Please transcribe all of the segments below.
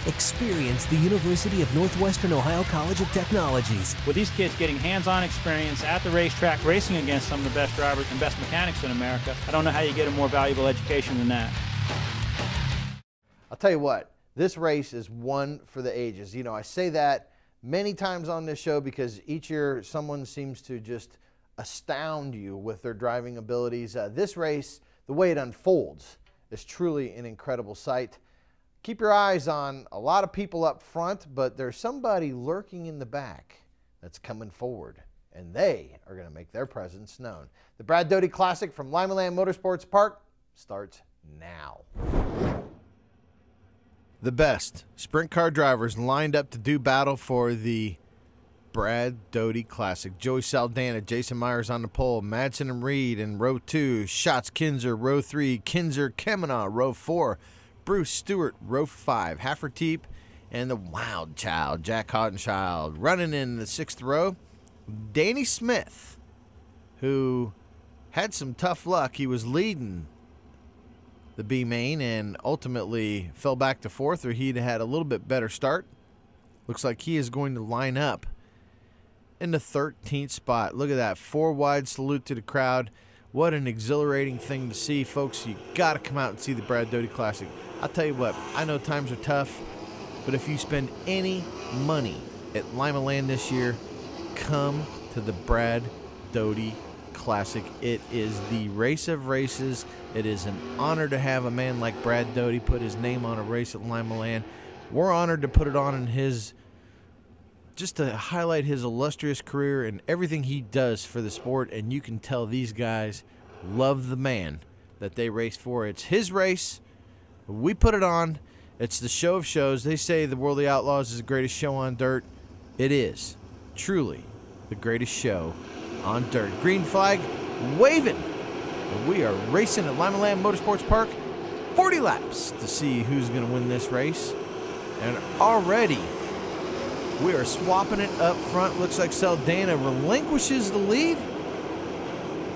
Experience the University of Northwestern Ohio College of Technologies. With these kids getting hands-on experience at the racetrack, racing against some of the best drivers and best mechanics in America, I don't know how you get a more valuable education than that. I'll tell you what, this race is one for the ages. You know, I say that many times on this show because each year someone seems to just astound you with their driving abilities. This race, the way it unfolds, is truly an incredible sight. Keep your eyes on a lot of people up front, but there's somebody lurking in the back that's coming forward, and they are going to make their presence known. The Brad Doty Classic from Limaland Motorsports Park starts now. The best sprint car drivers lined up to do battle for the Brad Doty Classic. Joey Saldana, Jason Myers on the pole, Madsen and Reed in row 2, Schatz Kinzer row 3, Kinzer Kemena row 4, Bruce Stewart row 5, Hafferteep and the Wild Child, Jack Hautenchild. Running in the 6th row, Danny Smith, who had some tough luck. He was leading the B main and ultimately fell back to 4th, or he'd had a little bit better start. Looks like he is going to line up in the 13th spot. Look at that 4-wide salute to the crowd. What an exhilarating thing to see, folks. You got to come out and see the Brad Doty Classic. I'll tell you what, I know times are tough, but if you spend any money at Limaland this year, come to the Brad Doty Classic. It is the race of races. It is an honor to have a man like Brad Doty put his name on a race at Limaland. We're honored to put it on in his, just to highlight his illustrious career and everything he does for the sport, and you can tell these guys love the man that they race for. It's his race. We put it on. It's the show of shows. They say the World of the Outlaws is the greatest show on dirt. It is truly the greatest show on dirt. Green flag waving. And we are racing at Limaland Motorsports Park 40 laps to see who's going to win this race. And already we are swapping it up front. Looks like Saldana relinquishes the lead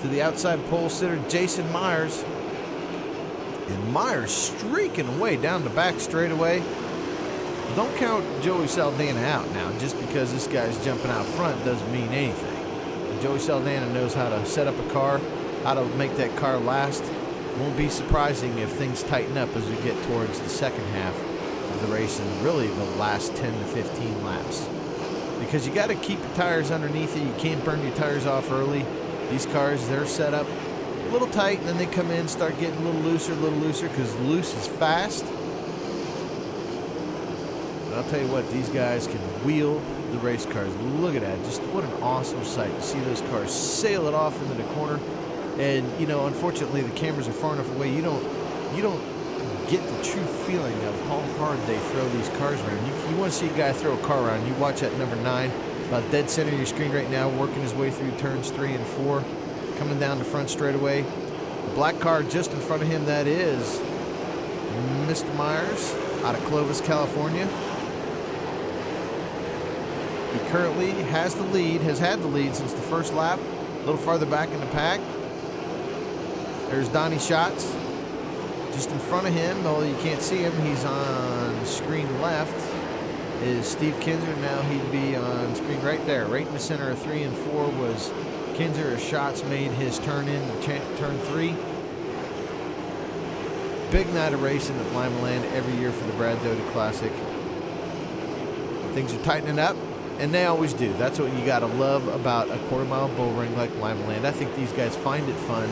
to the outside pole sitter, Jason Myers. And Myers streaking away down the back straightaway. Don't count Joey Saldana out now. Just because this guy's jumping out front doesn't mean anything. Joey Saldana knows how to set up a car, how to make that car last. Won't be surprising if things tighten up as we get towards the second half of the race and really the last 10 to 15 laps. Because you got to keep your tires underneath it. You can't burn your tires off early. These cars, they're set up a little tight, and then they come in, start getting a little looser, because loose is fast. And I'll tell you what, these guys can wheel the race cars. Look at that. Just what an awesome sight to see those cars sail it off into the corner. And, you know, unfortunately, the cameras are far enough away. You don't get the true feeling of how hard they throw these cars around. You want to see a guy throw a car around, you watch that number 9, about dead center of your screen right now, working his way through turns 3 and 4, coming down the front straightaway. The black car just in front of him, that is Mr. Myers out of Clovis, California. He currently has the lead, has had the lead since the first lap, a little farther back in the pack. There's Donnie Schatz. Just in front of him, although you can't see him, he's on screen left, is Steve Kinzer. Now he'd be on screen right there. Right in the center of 3 and 4 was Kinzer as Schatz made his turn in turn 3. Big night of racing at Limaland every year for the Brad Doty Classic. Things are tightening up, and they always do. That's what you got to love about a quarter-mile bull ring like Limaland. I think these guys find it fun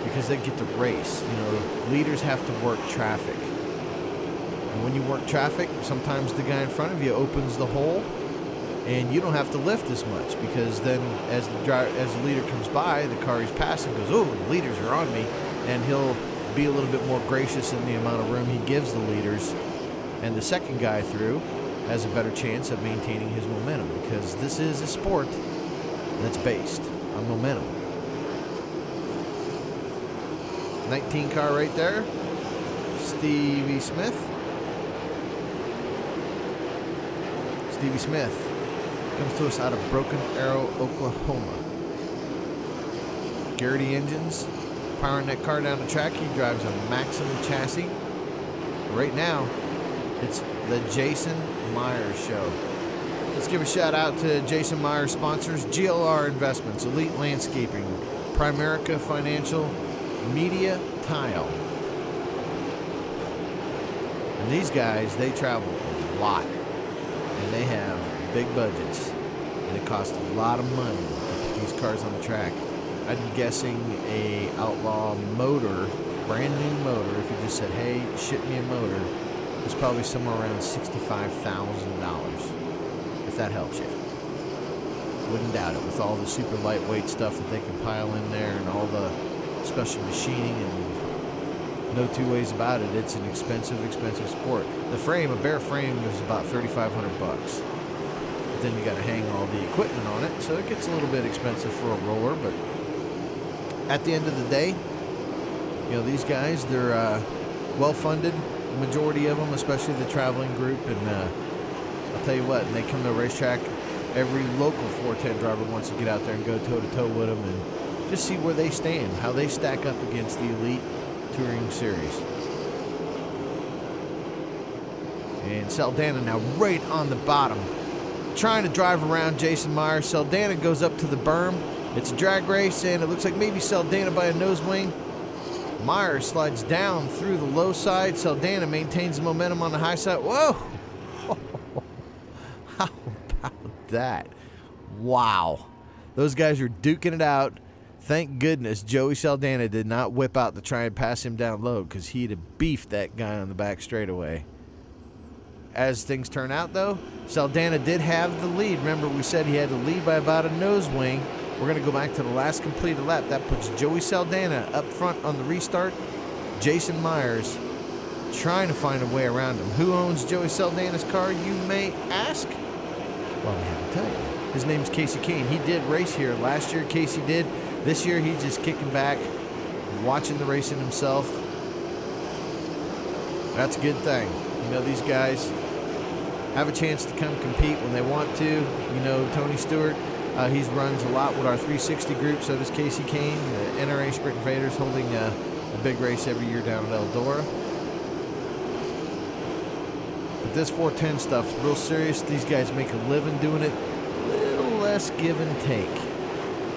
because they get to race. You know, leaders have to work traffic. And when you work traffic, sometimes the guy in front of you opens the hole and you don't have to lift as much, because then as the leader comes by, the car he's passing goes, oh, the leaders are on me, and he'll be a little bit more gracious in the amount of room he gives the leaders. And the second guy through has a better chance of maintaining his momentum, because this is a sport that's based on momentum. 19 car right there, Stevie Smith. Stevie Smith comes to us out of Broken Arrow, Oklahoma. Garrity engines powering that car down the track. He drives a Maximum chassis. Right now, It's the Jason Myers Show. Let's give a shout out to Jason Myers sponsors: GLR Investments, Elite Landscaping, Primerica Financial, Media Tile. And these guys, they travel a lot, and they have big budgets, and it costs a lot of money to put these cars on the track. I'm guessing a Outlaw motor, brand new motor, if you just said, hey, ship me a motor, is probably somewhere around $65,000, if that helps you. Wouldn't doubt it, with all the super lightweight stuff that they can pile in there and all the special machining, and no two ways about it, it's an expensive sport. The frame, a bare frame, is about $3,500 bucks. But then you got to hang all the equipment on it, so it gets a little bit expensive for a roller. But at the end of the day, you know, these guys, they're well-funded, the majority of them, especially the traveling group. And I'll tell you what, and they come to a racetrack, every local 410 driver wants to get out there and go toe-to-toe with them and just see where they stand, how they stack up against the Elite Touring Series. And Saldana now right on the bottom, trying to drive around Jason Myers. Saldana goes up to the berm. It's a drag race, and it looks like maybe Saldana by a nose wing. Myers slides down through the low side. Saldana maintains the momentum on the high side. Whoa! How about that? Wow. Those guys are duking it out. Thank goodness Joey Saldana did not whip out to try and pass him down low, because he'd have beefed that guy on the back straightaway. As things turn out, though, Saldana did have the lead. Remember, we said he had the lead by about a nose wing. We're going to go back to the last completed lap. That puts Joey Saldana up front on the restart. Jason Myers trying to find a way around him. Who owns Joey Saldana's car, you may ask? Well, we have to tell you. His name's Casey Kane. He did race here last year. Casey did. This year, he's just kicking back, watching the racing himself. That's a good thing. You know, these guys have a chance to come compete when they want to. You know, Tony Stewart, he runs a lot with our 360 group. So does Casey Kane. The NRA Sprint Invaders holding a big race every year down at Eldora. But this 410 stuff's real serious. These guys make a living doing it. A little less give and take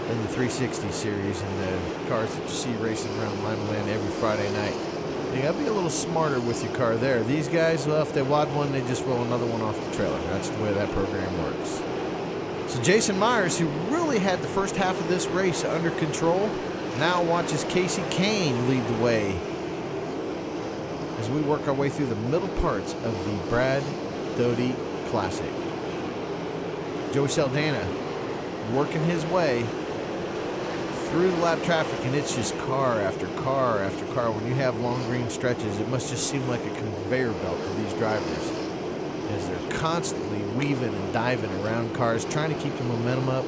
than the 360 series and the cars that you see racing around Limaland every Friday night. You gotta be a little smarter with your car there. These guys, well, if they wad one, they just roll another one off the trailer. That's the way that program works. So Jason Myers, who really had the first half of this race under control, now watches Casey Kane lead the way as we work our way through the middle parts of the Brad Doty Classic. Joey Saldana working his way through the lap traffic, and it's just car after car after car. When you have long green stretches, it must just seem like a conveyor belt to these drivers, as they're constantly weaving and diving around cars, trying to keep the momentum up.